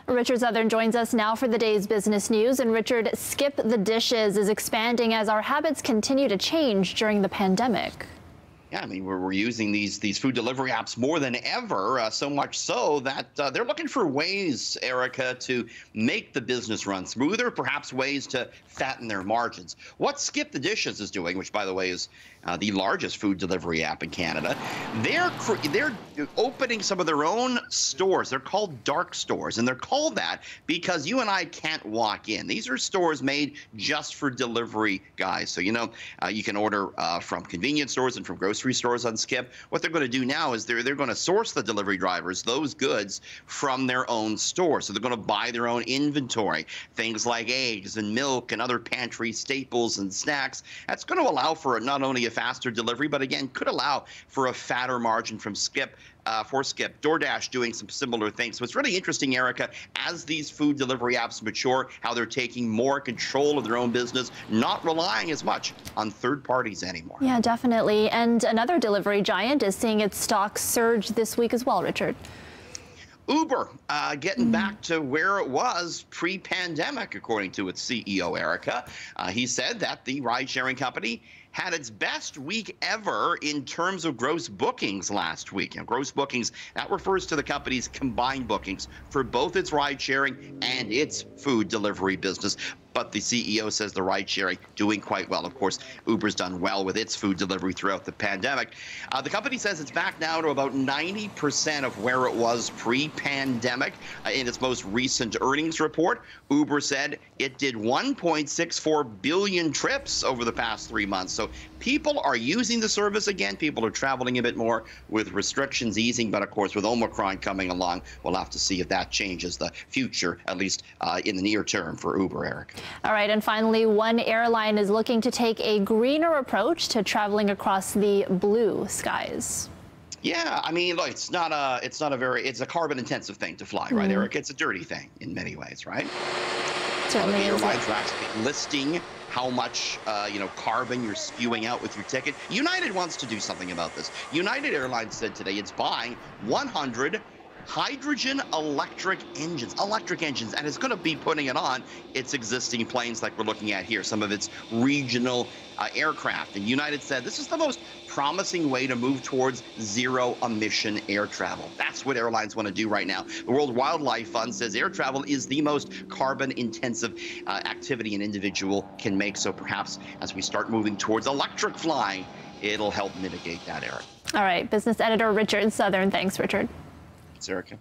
Richard Southern joins us now for the day's business news. And Richard, Skip the Dishes is expanding as our habits continue to change during the pandemic. Yeah, I mean, we're using these food delivery apps more than ever, so much so that they're looking for ways, Erica, to make the business run smoother, perhaps ways to fatten their margins. What Skip the Dishes is doing, which, by the way, is the largest food delivery app in Canada, they're opening some of their own stores. They're called dark stores, and they're called that because you and I can't walk in. These are stores made just for delivery guys. So, you can order from convenience stores and from grocery stores on Skip. What they're going to do now is they're going to source the delivery drivers those goods from their own store. So they're going to buy their own inventory, things like eggs and milk and other pantry staples and snacks. That's going to allow for not only a faster delivery, but again, could allow for a fatter margin from Skip. For Skip. DoorDash doing some similar things. So it's really interesting, Erica, as these food delivery apps mature, how they're taking more control of their own business, not relying as much on third parties anymore. Yeah, definitely. And another delivery giant is seeing its stock surge this week as well, Richard. Uber getting back to where it was pre-pandemic, according to its CEO, Erica. He said that the ride-sharing company had its best week ever in terms of gross bookings last week. Gross bookings, that refers to the company's combined bookings for both its ride-sharing and its food delivery business. But the CEO says the ride-sharing doing quite well. Of course, Uber's done well with its food delivery throughout the pandemic. The company says it's back now to about 90% of where it was pre-pandemic. In its most recent earnings report, Uber said it did 1.64 billion trips over the past 3 months. So people are using the service again. People are traveling a bit more with restrictions easing. But of course, with Omicron coming along, we'll have to see if that changes the future, at least in the near term for Uber, Eric. All right, and finally, one airline is looking to take a greener approach to traveling across the blue skies. Yeah, I mean, look, it's a carbon-intensive thing to fly, right, Eric? It's a dirty thing in many ways, right? Certainly the airlines are actually listing how much carbon you're spewing out with your ticket. United wants to do something about this. United Airlines said today it's buying 100 hydrogen electric engines, and it's going to be putting it on its existing planes like we're looking at here, some of its regional aircraft. And United said this is the most promising way to move towards zero-emission air travel. That's what airlines want to do right now. The World Wildlife Fund says air travel is the most carbon-intensive activity an individual can make. So perhaps as we start moving towards electric flying, it'll help mitigate that, Eric. All right, business editor Richard Southern. Thanks, Richard. Erica.